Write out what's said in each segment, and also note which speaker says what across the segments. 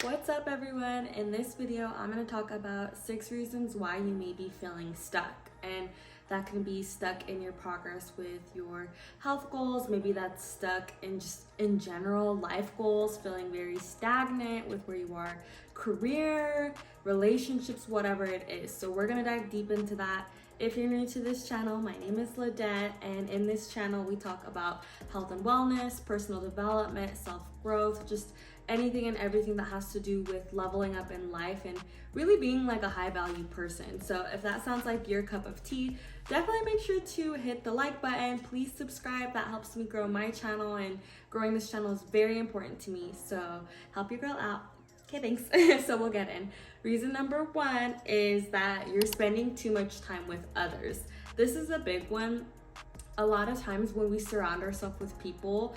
Speaker 1: What's up everyone? In this video, I'm going to talk about 6 reasons why you may be feeling stuck. And that can be stuck in your progress with your health goals. Maybe that's stuck in just in general life goals, feeling very stagnant with where you are, career, relationships, whatever it is. So we're going to dive deep into that. If you're new to this channel, my name is Ladette, and in this channel we talk about health and wellness, personal development, self-growth, just anything and everything that has to do with leveling up in life and really being like a high value person. So if that sounds like your cup of tea, definitely make sure to hit the like button. Please subscribe. That helps me grow my channel, and growing this channel is very important to me. So help your girl out. Okay, thanks. So we'll get in. Reason number 1 is that you're spending too much time with others. This is a big one. A lot of times when we surround ourselves with people,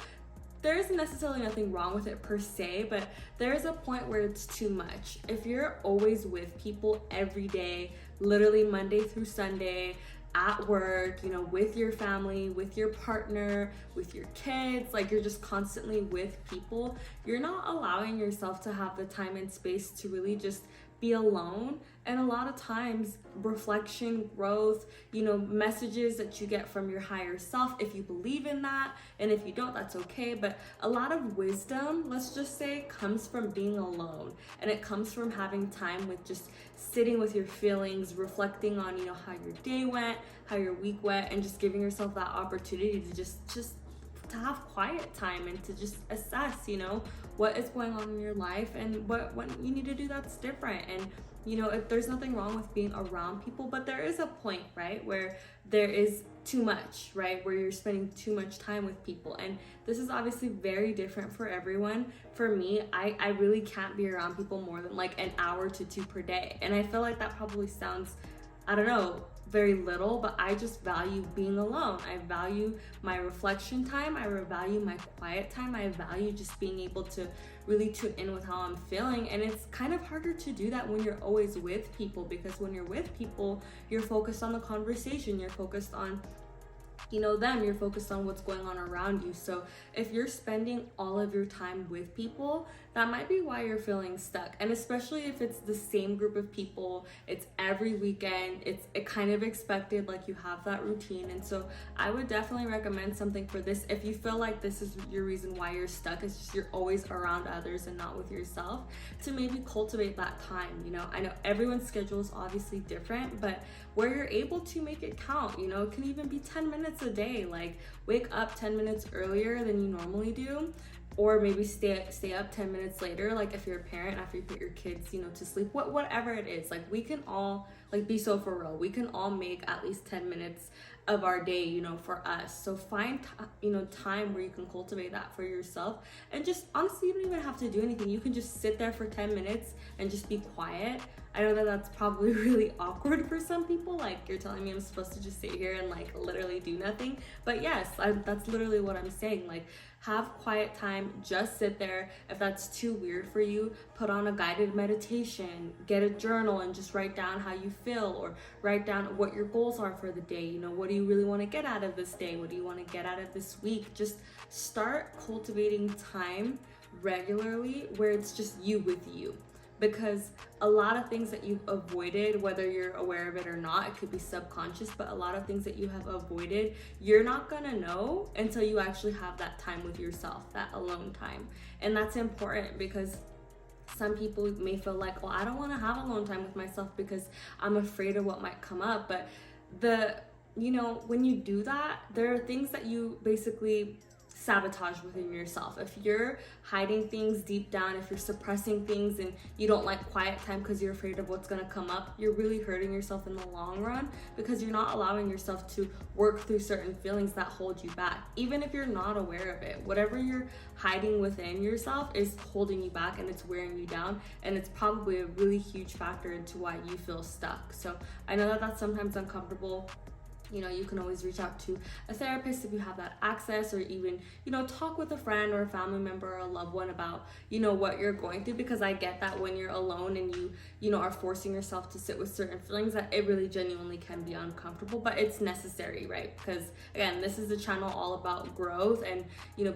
Speaker 1: there isn't necessarily nothing wrong with it per se, but there's a point where it's too much. If you're always with people every day, literally Monday through Sunday, at work, with your family, with your partner, with your kids, like you're just constantly with people, you're not allowing yourself to have the time and space to really just be alone. And a lot of times reflection, growth, messages that you get from your higher self, if you believe in that, and if you don't, that's okay, but a lot of wisdom, let's just say, comes from being alone, and it comes from having time with just sitting with your feelings, reflecting on how your day went, how your week went, and just giving yourself that opportunity to just to have quiet time and to just assess what is going on in your life and what you need to do that's different. And if there's nothing wrong with being around people, but there is a point, right, where there is too much, right, where you're spending too much time with people. And this is obviously very different for everyone. For me, I really can't be around people more than like an hour to 2 per day, and I feel like that probably sounds, I don't know, very little, but I just value being alone. I value my reflection time. I value my quiet time. I value just being able to really tune in with how I'm feeling. And it's kind of harder to do that when you're always with people, because when you're with people, you're focused on the conversation. You're focused on them, you're focused on what's going on around you. So if you're spending all of your time with people, that might be why you're feeling stuck. And especially if it's the same group of people, it's every weekend, it's kind of expected, like you have that routine. And so I would definitely recommend something for this. If you feel like this is your reason why you're stuck, it's just you're always around others and not with yourself, to maybe cultivate that time. I know everyone's schedule is obviously different, but where you're able to make it count, it can even be 10 minutes a day. Like wake up 10 minutes earlier than you normally do, or maybe stay up 10 minutes later, like if you're a parent, after you put your kids to sleep, whatever it is. Like we can all be so for real, we can all make at least 10 minutes of our day for us. So find time where you can cultivate that for yourself, and just honestly, you don't even have to do anything. You can just sit there for 10 minutes and just be quiet. I know that that's probably really awkward for some people, like you're telling me I'm supposed to just sit here and like literally do nothing, but yes, that's literally what I'm saying. Like have quiet time, just sit there. If that's too weird for you, put on a guided meditation, get a journal and just write down how you feel, or write down what your goals are for the day. What do you really want to get out of this day? What do you want to get out of this week? Just start cultivating time regularly where it's just you with you. Because a lot of things that you've avoided, whether you're aware of it or not, it could be subconscious, but a lot of things that you have avoided, you're not gonna know until you actually have that time with yourself, that alone time. And that's important, because some people may feel like, well, I don't want to have alone time with myself because I'm afraid of what might come up. But when you do that, there are things that you basically sabotage within yourself. If you're hiding things deep down, if you're suppressing things and you don't like quiet time because you're afraid of what's going to come up, you're really hurting yourself in the long run, because you're not allowing yourself to work through certain feelings that hold you back. Even if you're not aware of it, whatever you're hiding within yourself is holding you back, and it's wearing you down, and it's probably a really huge factor into why you feel stuck. So I know that that's sometimes uncomfortable. You know, you can always reach out to a therapist if you have that access, or even, you know, talk with a friend or a family member or a loved one about, you know, what you're going through, because I get that when you're alone and you know, are forcing yourself to sit with certain feelings, that it really genuinely can be uncomfortable, but it's necessary, right? Because again, this is a channel all about growth and, you know,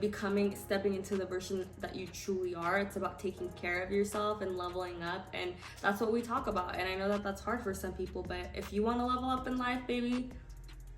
Speaker 1: stepping into the version that you truly are. It's about taking care of yourself and leveling up, and that's what we talk about. And I know that that's hard for some people, but if you want to level up in life, baby,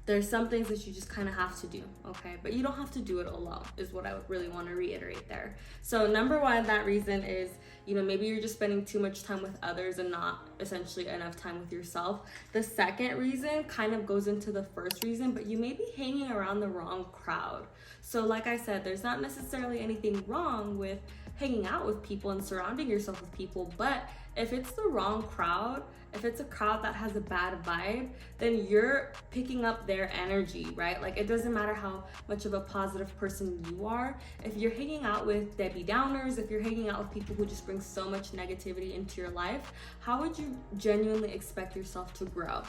Speaker 1: there's some things that you just kind of have to do, okay? But you don't have to do it alone, is what I would really want to reiterate there. So number one, that reason is, you know, maybe you're just spending too much time with others and not essentially enough time with yourself. The second reason kind of goes into the first reason, but you may be hanging around the wrong crowd. So like I said, there's not necessarily anything wrong with hanging out with people and surrounding yourself with people, but if it's the wrong crowd, if it's a crowd that has a bad vibe, then you're picking up their energy, right? Like, it doesn't matter how much of a positive person you are. If you're hanging out with Debbie Downers, if you're hanging out with people who just bring so much negativity into your life, how would you genuinely expect yourself to grow?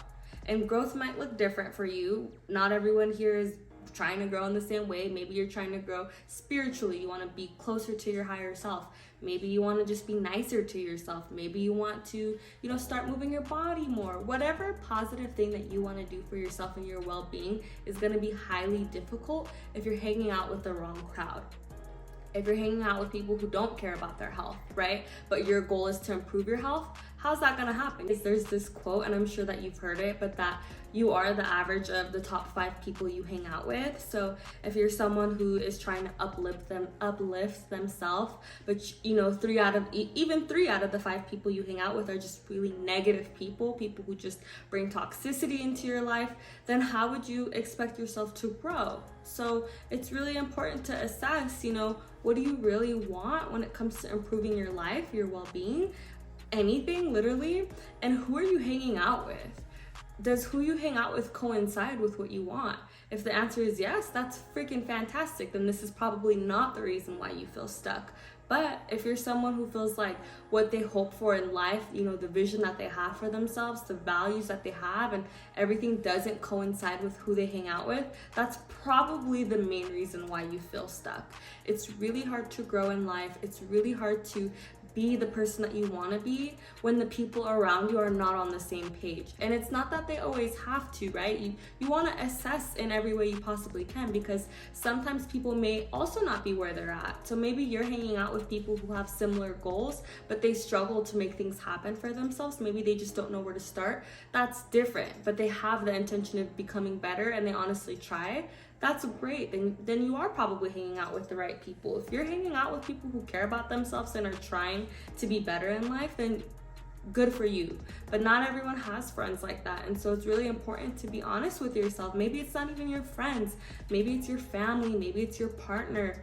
Speaker 1: And growth might look different for you. Not everyone here is trying to grow in the same way. Maybe you're trying to grow spiritually. You want to be closer to your higher self. Maybe you want to just be nicer to yourself. Maybe you want to, you know, start moving your body more. Whatever positive thing that you want to do for yourself and your well-being is going to be highly difficult if you're hanging out with the wrong crowd. If you're hanging out with people who don't care about their health, right? But your goal is to improve your health, how's that gonna happen? There's this quote, and I'm sure that you've heard it, but that you are the average of the top 5 people you hang out with. So if you're someone who is trying to uplift themselves, but you know, 3 out of the 5 people you hang out with are just really negative people who just bring toxicity into your life, then how would you expect yourself to grow? So it's really important to assess, you know, what do you really want when it comes to improving your life, your well-being, anything literally, and who are you hanging out with? Does who you hang out with coincide with what you want? If the answer is yes, that's freaking fantastic. Then this is probably not the reason why you feel stuck. But if you're someone who feels like what they hope for in life, you know, the vision that they have for themselves, the values that they have, and everything doesn't coincide with who they hang out with, that's probably the main reason why you feel stuck. It's really hard to grow in life. It's really hard to be the person that you want to be when the people around you are not on the same page. And it's not that they always have to, right? You want to assess in every way you possibly can, because sometimes people may also not be where they're at. So maybe you're hanging out with people who have similar goals, but they struggle to make things happen for themselves. Maybe they just don't know where to start. That's different, but they have the intention of becoming better and they honestly try. That's great. Then you are probably hanging out with the right people. If you're hanging out with people who care about themselves and are trying to be better in life, then good for you. But not everyone has friends like that. And so it's really important to be honest with yourself. Maybe it's not even your friends. Maybe it's your family. Maybe it's your partner.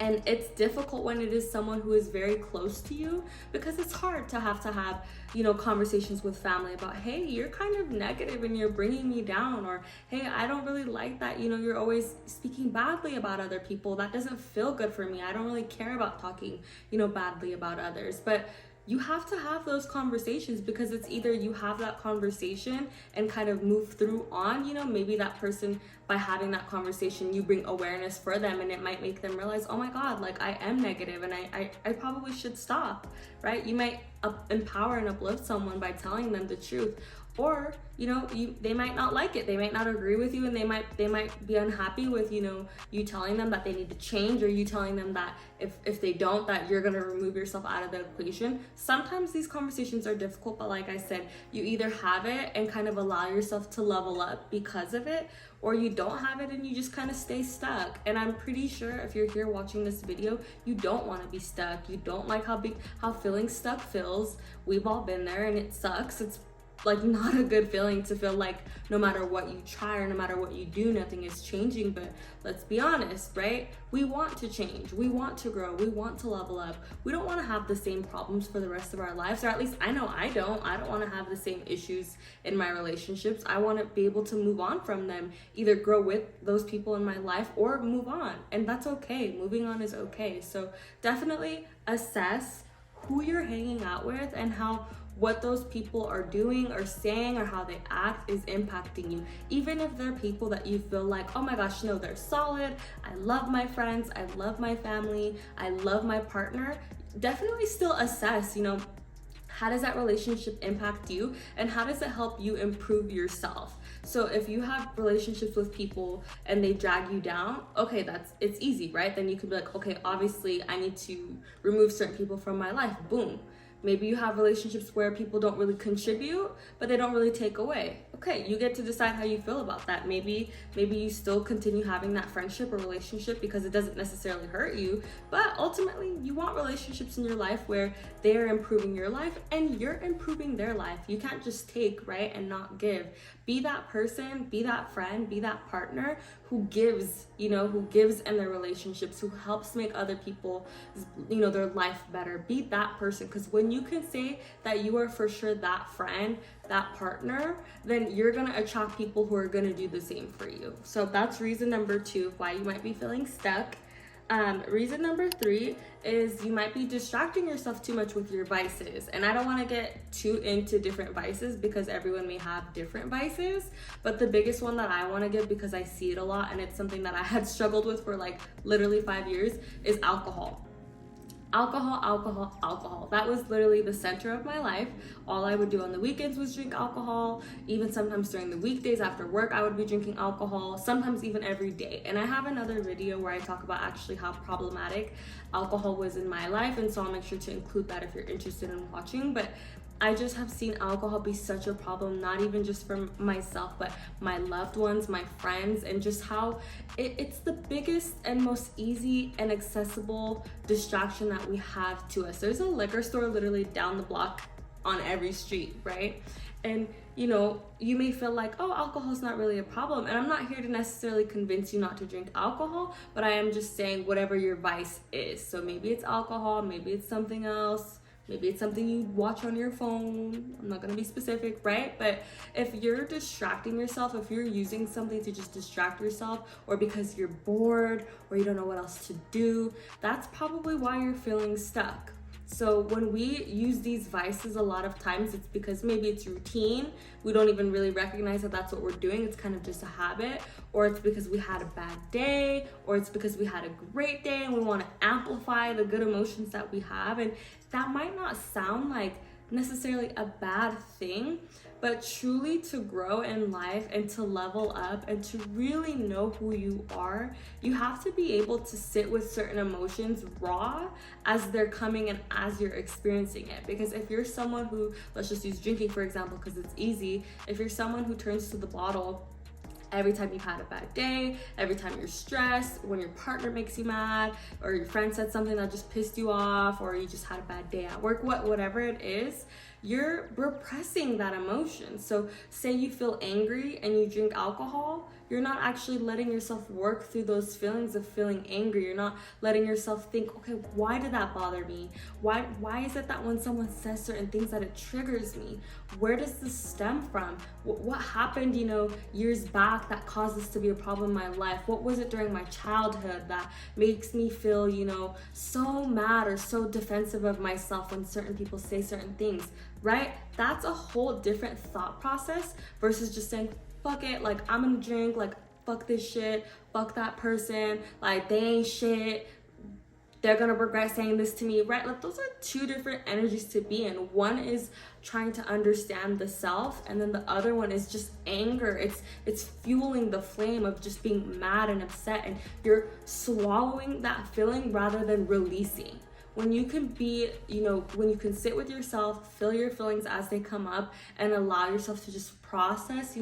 Speaker 1: And it's difficult when it is someone who is very close to you, because it's hard to have, you know, conversations with family about, hey, you're kind of negative and you're bringing me down, or hey, I don't really like that, you know, you're always speaking badly about other people. That doesn't feel good for me. I don't really care about talking, you know, badly about others. But you have to have those conversations, because it's either you have that conversation and kind of move through on, you know, maybe that person, by having that conversation, you bring awareness for them, and it might make them realize, oh my God, like I am negative and I probably should stop, right? You might empower and uplift someone by telling them the truth. Or, you know, they might not like it. They might not agree with you, and they might be unhappy with, you know, you telling them that they need to change, or you telling them that if they don't, that you're going to remove yourself out of the equation. Sometimes these conversations are difficult, but like I said, you either have it and kind of allow yourself to level up because of it, or you don't have it and you just kind of stay stuck. And I'm pretty sure if you're here watching this video, you don't want to be stuck. You don't like how feeling stuck feels. We've all been there, and it sucks. It's like not a good feeling to feel like no matter what you try or no matter what you do, nothing is changing. But let's be honest, right? We want to change. We want to grow. We want to level up. We don't want to have the same problems for the rest of our lives, or at least I know I don't. I don't want to have the same issues in my relationships. I want to be able to move on from them, either grow with those people in my life or move on. And that's okay. Moving on is okay. So definitely assess who you're hanging out with and how what those people are doing or saying or how they act is impacting you. Even if they're people that you feel like, oh my gosh, no, they're solid, I love my friends, I love my family, I love my partner, definitely still assess, how does that relationship impact you and how does it help you improve yourself? So if you have relationships with people and they drag you down, okay, it's easy, right? Then you can be like, okay, obviously I need to remove certain people from my life. Boom. Maybe you have relationships where people don't really contribute, but they don't really take away. Okay, you get to decide how you feel about that. Maybe you still continue having that friendship or relationship because it doesn't necessarily hurt you, but ultimately you want relationships in your life where they're improving your life and you're improving their life. You can't just take, right, and not give. Be that person, be that friend, be that partner who gives, who gives in their relationships, who helps make other people, their life better. Be that person, because when you can say that you are for sure that friend, that partner, then you're gonna attract people who are gonna do the same for you. So that's reason number 2 of why you might be feeling stuck. Reason number 3 is you might be distracting yourself too much with your vices. And I don't want to get too into different vices because everyone may have different vices. But the biggest one that I want to give, because I see it a lot and it's something that I had struggled with for like literally 5 years, is alcohol. Alcohol. That was literally the center of my life. All I would do on the weekends was drink alcohol. Even sometimes during the weekdays after work, I would be drinking alcohol, sometimes even every day. And I have another video where I talk about actually how problematic alcohol was in my life. And so I'll make sure to include that if you're interested in watching. But I just have seen alcohol be such a problem, not even just for myself, but my loved ones, my friends, and just how it's the biggest and most easy and accessible distraction that we have to us. There's a liquor store literally down the block on every street, right? And you may feel like, oh, alcohol is not really a problem. And I'm not here to necessarily convince you not to drink alcohol, but I am just saying whatever your vice is. So maybe it's alcohol, maybe it's something else. Maybe it's something you watch on your phone. I'm not gonna be specific, right? But if you're distracting yourself, if you're using something to just distract yourself, or because you're bored or you don't know what else to do, that's probably why you're feeling stuck. So when we use these vices, a lot of times it's because maybe it's routine. We don't even really recognize that that's what we're doing. It's kind of just a habit, or it's because we had a bad day, or it's because we had a great day and we want to amplify the good emotions that we have. And that might not sound like necessarily a bad thing, but truly to grow in life and to level up and to really know who you are, you have to be able to sit with certain emotions raw as they're coming and as you're experiencing it. Because if you're someone who, let's just use drinking for example, because it's easy. If you're someone who turns to the bottle every time you've had a bad day, every time you're stressed, when your partner makes you mad, or your friend said something that just pissed you off, or you just had a bad day at work, whatever it is, you're repressing that emotion. So say you feel angry and you drink alcohol, you're not actually letting yourself work through those feelings of feeling angry. You're not letting yourself think, okay, why did that bother me? Why is it that when someone says certain things that it triggers me? Where does this stem from? What happened, years back that caused this to be a problem in my life? What was it during my childhood that makes me feel, so mad or so defensive of myself when certain people say certain things, right? That's a whole different thought process versus just saying, fuck it, like I'm gonna drink, like fuck this shit, fuck that person, like they ain't shit, they're gonna regret saying this to me, right? Like those are two different energies to be in. One is trying to understand the self, and then the other one is just anger. It's fueling the flame of just being mad and upset, and you're swallowing that feeling rather than releasing. When you can be, when you can sit with yourself, feel your feelings as they come up and allow yourself to just process,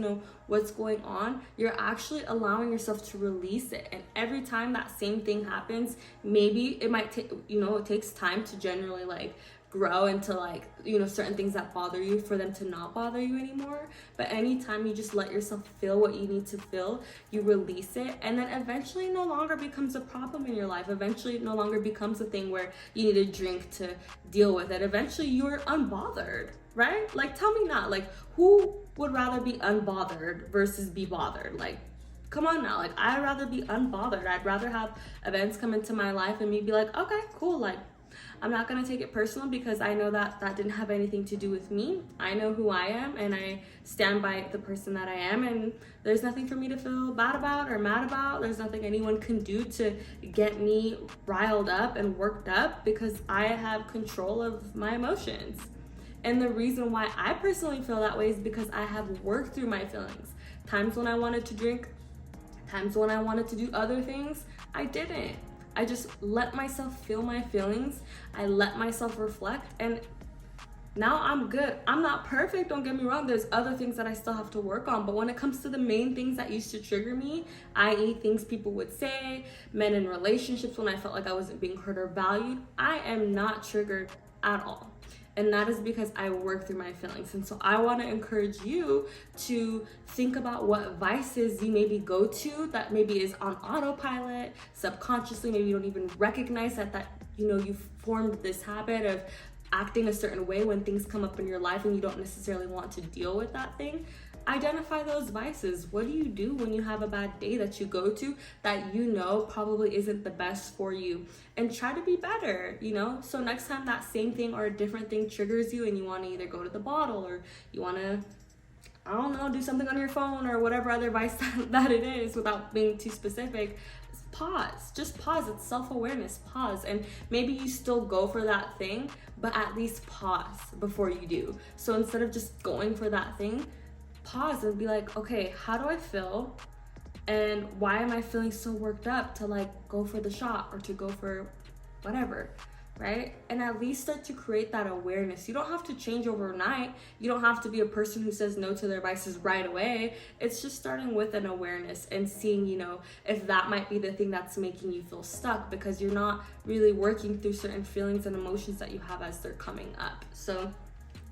Speaker 1: what's going on, you're actually allowing yourself to release it. And every time that same thing happens, maybe it might take, it takes time to generally like grow into like, certain things that bother you for them to not bother you anymore. But anytime you just let yourself feel what you need to feel, you release it, and then eventually no longer becomes a problem in your life. Eventually it no longer becomes a thing where you need a drink to deal with it. Eventually you're unbothered, right? Like tell me not, like who would rather be unbothered versus be bothered? Like come on now, like I'd rather be unbothered. I'd rather have events come into my life and me be like, okay, cool, like I'm not gonna take it personal because I know that that didn't have anything to do with me. I know who I am and I stand by the person that I am, and there's nothing for me to feel bad about or mad about. There's nothing anyone can do to get me riled up and worked up because I have control of my emotions. And the reason why I personally feel that way is because I have worked through my feelings. Times when I wanted to drink, times when I wanted to do other things, I didn't. I just let myself feel my feelings. I let myself reflect, and now I'm good. I'm not perfect, don't get me wrong. There's other things that I still have to work on. But when it comes to the main things that used to trigger me, i.e. things people would say, men in relationships when I felt like I wasn't being heard or valued, I am not triggered at all. And that is because I work through my feelings. And so I want to encourage you to think about what vices you maybe go to that maybe is on autopilot, subconsciously, maybe you don't even recognize that you've formed this habit of acting a certain way when things come up in your life and you don't necessarily want to deal with that thing. Identify those vices. What do you do when you have a bad day that you go to that you know probably isn't the best for you? And try to be better, So next time that same thing or a different thing triggers you and you want to either go to the bottle or you want to, I don't know, do something on your phone or whatever other vice that it is without being too specific, pause. Just pause. It's self-awareness. Pause. And maybe you still go for that thing, but at least pause before you do. So instead of just going for that thing, pause and be like, okay, how do I feel? And why am I feeling so worked up to go for the shot or to go for whatever, right? And at least start to create that awareness. You don't have to change overnight. You don't have to be a person who says no to their vices right away. It's just starting with an awareness and seeing, if that might be the thing that's making you feel stuck because you're not really working through certain feelings and emotions that you have as they're coming up. So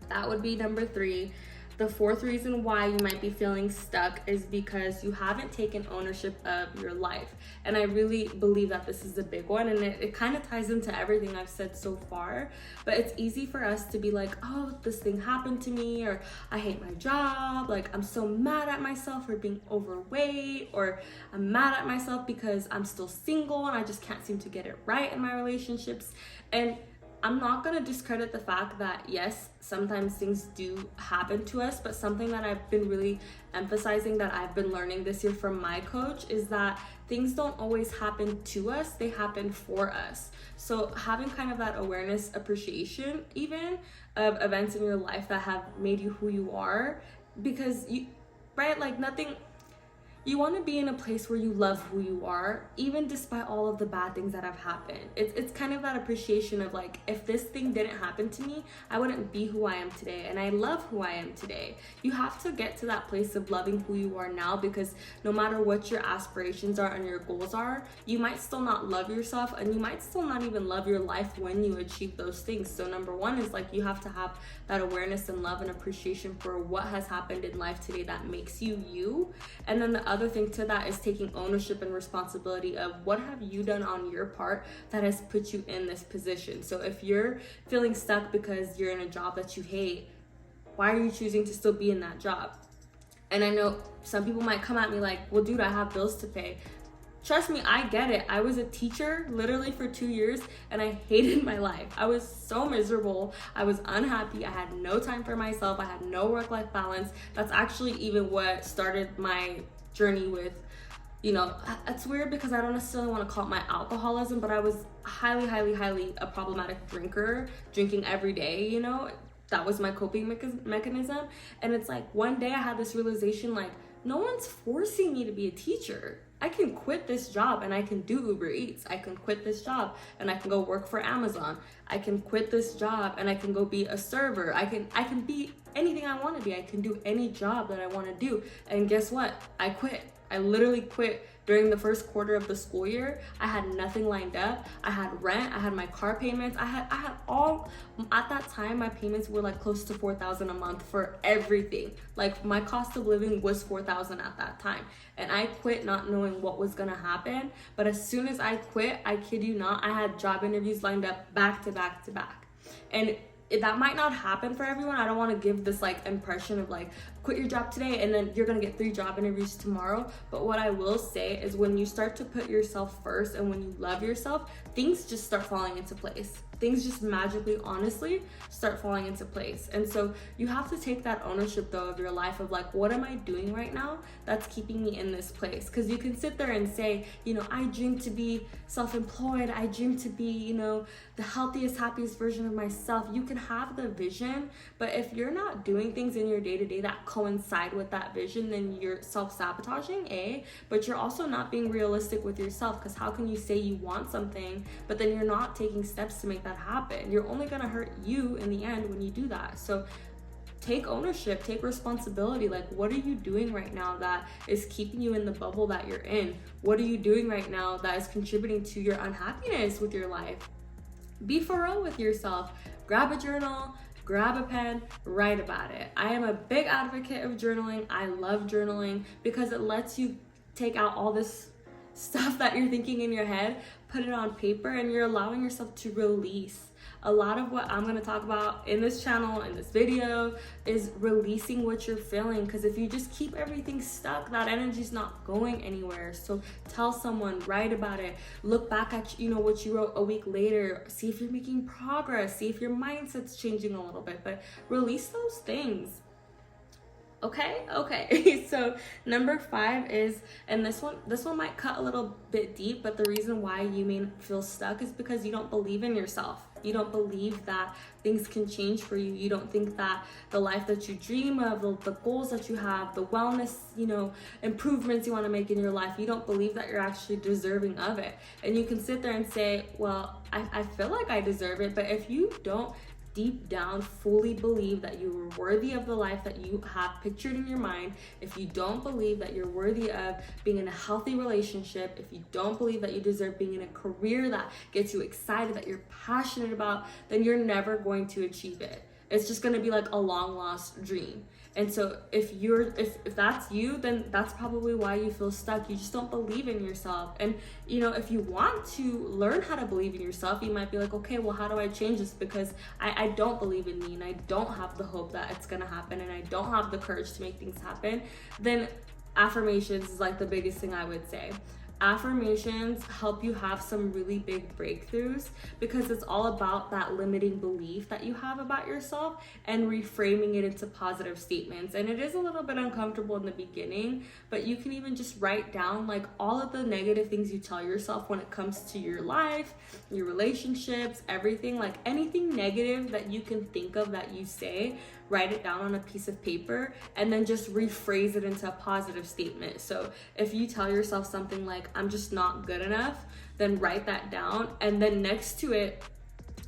Speaker 1: that would be number 3. The 4th reason why you might be feeling stuck is because you haven't taken ownership of your life. And I really believe that this is a big one, and it kind of ties into everything I've said so far. But it's easy for us to be like, oh, this thing happened to me, or I hate my job, I'm so mad at myself for being overweight, or I'm mad at myself because I'm still single and I just can't seem to get it right in my relationships. And I'm not gonna discredit the fact that yes, sometimes things do happen to us, but something that I've been really emphasizing that I've been learning this year from my coach is that things don't always happen to us, they happen for us. So having kind of that awareness, appreciation even of events in your life that have made you who you are, because you want to be in a place where you love who you are, even despite all of the bad things that have happened. It's kind of that appreciation of if this thing didn't happen to me, I wouldn't be who I am today. And I love who I am today. You have to get to that place of loving who you are now, because no matter what your aspirations are and your goals are, you might still not love yourself, and you might still not even love your life when you achieve those things. So number 1 is you have to have that awareness and love and appreciation for what has happened in life today that makes you you. And then the other thing to that is taking ownership and responsibility of what have you done on your part that has put you in this position. So if you're feeling stuck because you're in a job that you hate, why are you choosing to still be in that job? And I know some people might come at me well, dude, I have bills to pay. Trust me, I get it. I was a teacher literally for 2 years and I hated my life. I was so miserable. I was unhappy. I had no time for myself. I had no work-life balance. That's actually even what started my journey with, it's weird because I don't necessarily want to call it my alcoholism, but I was highly a problematic drinker, drinking every day, that was my coping mechanism. And it's one day I had this realization, no one's forcing me to be a teacher. I can quit this job and I can do Uber Eats. I can quit this job and I can go work for Amazon. I can quit this job and I can go be a server. I can be anything I want to be. I can do any job that I want to do. And guess what? I quit. I literally quit during the first quarter of the school year. I had nothing lined up. I had rent. I had my car payments. I had all, at that time, my payments were close to $4,000 a month for everything. My cost of living was $4,000 at that time. And I quit not knowing what was gonna happen. But as soon as I quit, I kid you not, I had job interviews lined up back to back to back. And that might not happen for everyone. I don't want to give this impression of quit your job today and then you're gonna get 3 job interviews tomorrow. But what I will say is when you start to put yourself first and when you love yourself, things just start falling into place. things just magically, honestly, start falling into place. And so you have to take that ownership though of your life, of like, what am I doing right now that's keeping me in this place? Because you can sit there and say, you know, I dream to be self-employed, I dream to be, you know, the healthiest, happiest version of myself. You can have the vision, but if you're not doing things in your day-to-day that coincide with that vision, then you're self-sabotaging, but you're also not being realistic with yourself. Because how can you say you want something but then you're not taking steps to make that happen? You're only gonna hurt you in the end when you do that. So take ownership, take responsibility. Like, what are you doing right now that is keeping you in the bubble that you're in? What are you doing right now that is contributing to your unhappiness with your life? Be for real with yourself. Grab a journal, grab a pen, write about it. I am a big advocate of journaling. I love journaling because it lets you take out all this stuff that you're thinking in your head, put it on paper, and you're allowing yourself to release. A lot of what I'm going to talk about in this channel, in this video, is releasing what you're feeling. Because if you just keep everything stuck, that energy's not going anywhere. So tell someone, write about it, look back at, you know, what you wrote a week later, see if you're making progress, see if your mindset's changing a little bit, but release those things. Okay. So number 5 is, and this one might cut a little bit deep, but the reason why you may feel stuck is because you don't believe in yourself. You don't believe that things can change for you. You don't think that the life that you dream of, the goals that you have, the wellness, you know, improvements you want to make in your life, you don't believe that you're actually deserving of it. And you can sit there and say, well, I feel like I deserve it. But if you don't deep down fully believe that you are worthy of the life that you have pictured in your mind, if you don't believe that you're worthy of being in a healthy relationship, if you don't believe that you deserve being in a career that gets you excited, that you're passionate about, then you're never going to achieve it. It's just going to be like a long lost dream. And so if that's you, then that's probably why you feel stuck. You just don't believe in yourself. And you know, if you want to learn how to believe in yourself, you might be like, okay, well, how do I change this? Because I don't believe in me, and I don't have the hope that it's gonna happen, and I don't have the courage to make things happen. Then affirmations is like the biggest thing I would say. Affirmations help you have some really big breakthroughs because it's all about that limiting belief that you have about yourself and reframing it into positive statements. And it is a little bit uncomfortable in the beginning, but you can even just write down like all of the negative things you tell yourself when it comes to your life, your relationships, everything, like anything negative that you can think of that you say. Write it down on a piece of paper and then just rephrase it into a positive statement. So if you tell yourself something like, I'm just not good enough, then write that down. And then next to it,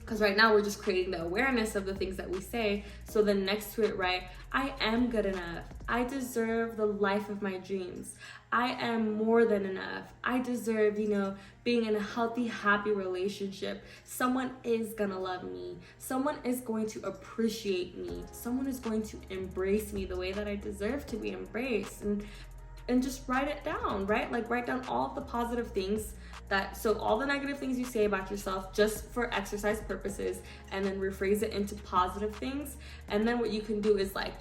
Speaker 1: because right now we're just creating the awareness of the things that we say. So then next to it, write, I am good enough. I deserve the life of my dreams. I am more than enough. I deserve, you know, being in a healthy, happy relationship. Someone is gonna love me. Someone is going to appreciate me. Someone is going to embrace me the way that I deserve to be embraced. And just write it down, right? Like write down all of the positive things so all the negative things you say about yourself just for exercise purposes, and then rephrase it into positive things. And then what you can do is like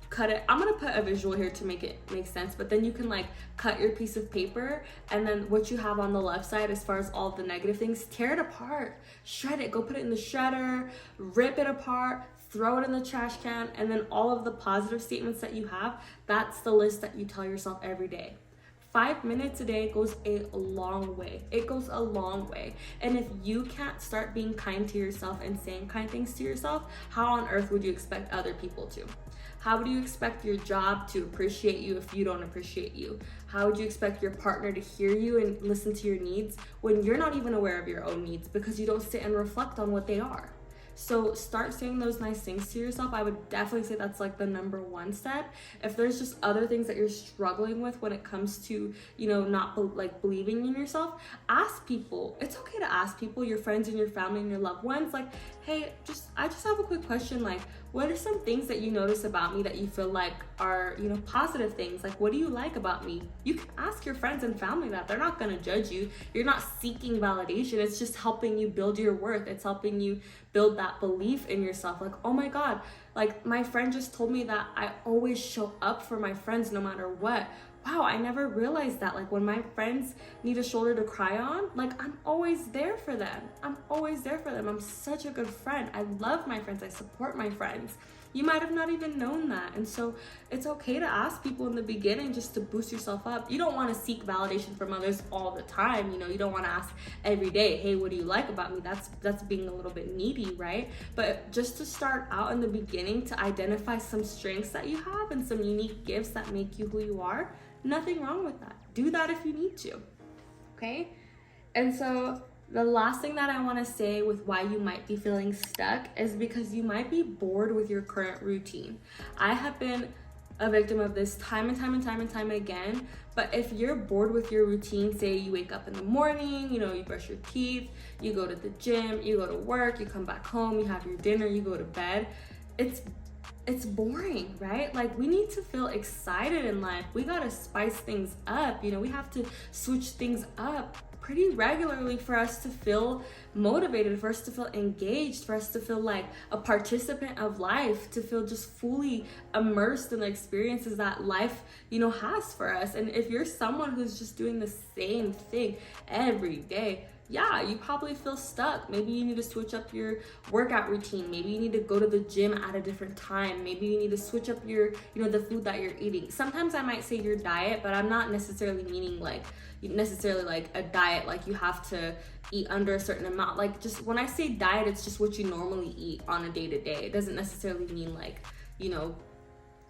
Speaker 1: cut it. I'm gonna put a visual here to make it make sense, but then you can like cut your piece of paper, and then what you have on the left side as far as all the negative things, tear it apart, shred it, go put it in the shredder, rip it apart, throw it in the trash can, and then all of the positive statements that you have, that's the list that you tell yourself every day. 5 minutes a day goes a long way. It goes a long way. And if you can't start being kind to yourself and saying kind things to yourself, how on earth would you expect other people to? How would you expect your job to appreciate you if you don't appreciate you? How would you expect your partner to hear you and listen to your needs when you're not even aware of your own needs because you don't sit and reflect on what they are? So start saying those nice things to yourself. I would definitely say that's like the number 1 step. If there's just other things that you're struggling with when it comes to, you know, not believing in yourself, ask people. It's okay to ask people, your friends and your family and your loved ones, like, hey, I just have a quick question. Like, what are some things that you notice about me that you feel like are, you know, positive things? Like, what do you like about me? You can ask your friends and family that. They're not going to judge you. You're not seeking validation. It's just helping you build your worth. It's helping you build that belief in yourself. Like, oh my God, like my friend just told me that I always show up for my friends no matter what. wow, I never realized that. Like when my friends need a shoulder to cry on, like I'm always there for them. I'm always there for them. I'm such a good friend. I love my friends. I support my friends. You might have not even known that. And so it's okay to ask people in the beginning just to boost yourself up. You don't want to seek validation from others all the time. You know, you don't want to ask every day, hey, what do you like about me? That's being a little bit needy, right? But just to start out in the beginning, to identify some strengths that you have and some unique gifts that make you who you are, nothing wrong with that. Do that if you need to, okay? And so the last thing that I want to say with why you might be feeling stuck is because you might be bored with your current routine. I have been a victim of this time and time again. But if you're bored with your routine, say you wake up in the morning, you know, you brush your teeth, you go to the gym, you go to work, you come back home, you have your dinner, you go to bed, it's boring, right? Like we need to feel excited in life. We gotta spice things up. You know, we have to switch things up pretty regularly for us to feel motivated, for us to feel engaged, for us to feel like a participant of life, to feel just fully immersed in the experiences that life, you know, has for us. And if you're someone who's just doing the same thing every day, yeah, you probably feel stuck. Maybe you need to switch up your workout routine. Maybe you need to go to the gym at a different time. Maybe you need to switch up your, you know, the food that you're eating. Sometimes I might say your diet, but I'm not necessarily meaning like a diet, like you have to eat under a certain amount. Like just when I say diet, it's just what you normally eat on a day-to-day. It doesn't necessarily mean like, you know,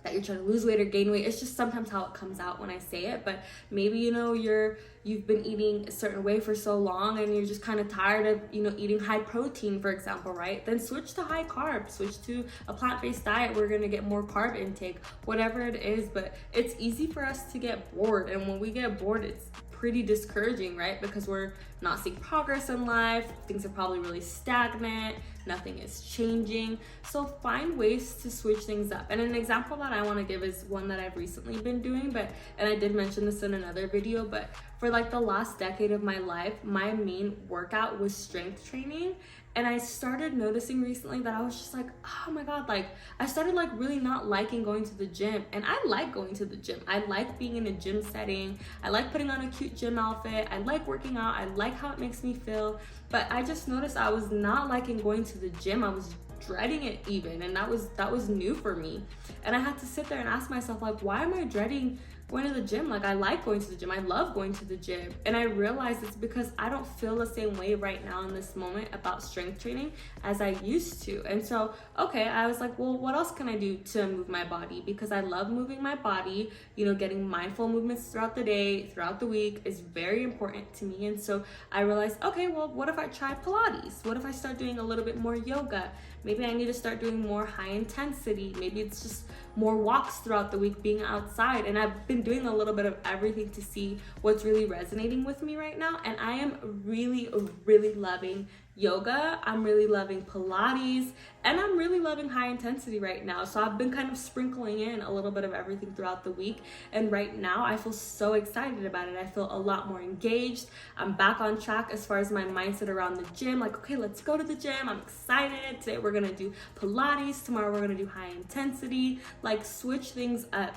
Speaker 1: that you're trying to lose weight or gain weight. It's just sometimes how it comes out when I say it. But maybe, you know, you've been eating a certain way for so long and you're just kind of tired of, you know, eating high protein, for example, right? Then switch to high carb, switch to a plant-based diet. We're gonna get more carb intake, whatever it is. But it's easy for us to get bored, and when we get bored, it's pretty discouraging, right? Because we're not seeing progress in life. Things are probably really stagnant. Nothing is changing. So find ways to switch things up. And an example that I want to give is one that I've recently been doing, and I did mention this in another video, but for like the last decade of my life, my main workout was strength training. And I started noticing recently that I was just like, oh my God, like I started like really not liking going to the gym. And I like going to the gym. I like being in a gym setting. I like putting on a cute gym outfit. I like working out. I like how it makes me feel. But I just noticed I was not liking going to the gym. I was dreading it even. And that was new for me. And I had to sit there and ask myself, like, why am I dreading going to the gym? Like I like going to the gym. I love going to the gym. And I realized it's because I don't feel the same way right now in this moment about strength training as I used to. And so, okay, I was like, well, what else can I do to move my body? Because I love moving my body. You know, getting mindful movements throughout the day, throughout the week is very important to me. And so I realized, okay, well, what if I try Pilates? What if I start doing a little bit more yoga? Maybe I need to start doing more high intensity. Maybe it's just more walks throughout the week, being outside. And I've been doing a little bit of everything to see what's really resonating with me right now. And I am really, really loving yoga. I'm really loving Pilates, and I'm really loving high intensity right now. So I've been kind of sprinkling in a little bit of everything throughout the week. And right now I feel so excited about it. I feel a lot more engaged. I'm back on track as far as my mindset around the gym. Like, okay, let's go to the gym. I'm excited. Today we're gonna do Pilates. Tomorrow we're gonna do high intensity. Like, switch things up.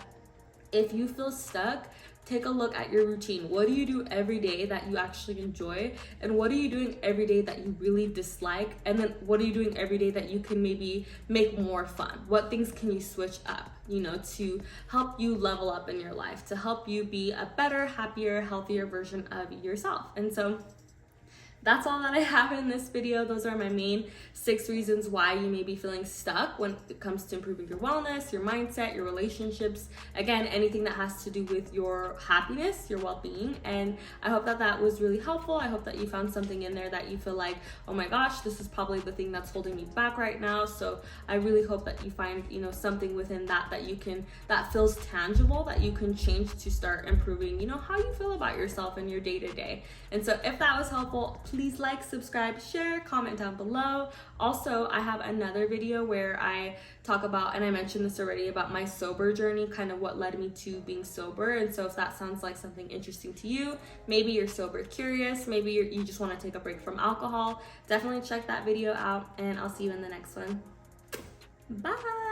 Speaker 1: If you feel stuck, take a look at your routine. What do you do every day that you actually enjoy? And what are you doing every day that you really dislike? And then what are you doing every day that you can maybe make more fun? What things can you switch up, you know, to help you level up in your life, to help you be a better, happier, healthier version of yourself? And so that's all that I have in this video. Those are my main 6 reasons why you may be feeling stuck when it comes to improving your wellness, your mindset, your relationships. Again, anything that has to do with your happiness, your well-being. And I hope that that was really helpful. I hope that you found something in there that you feel like, oh my gosh, this is probably the thing that's holding me back right now. So I really hope that you find, you know, something within that you can, that feels tangible, that you can change to start improving, you know, how you feel about yourself in your day-to-day. And so if that was helpful, please like, subscribe, share, comment down below. Also, I have another video where I talk about, and I mentioned this already, about my sober journey, kind of what led me to being sober. And so if that sounds like something interesting to you, maybe you're sober curious, maybe you just want to take a break from alcohol, definitely check that video out, and I'll see you in the next one. Bye.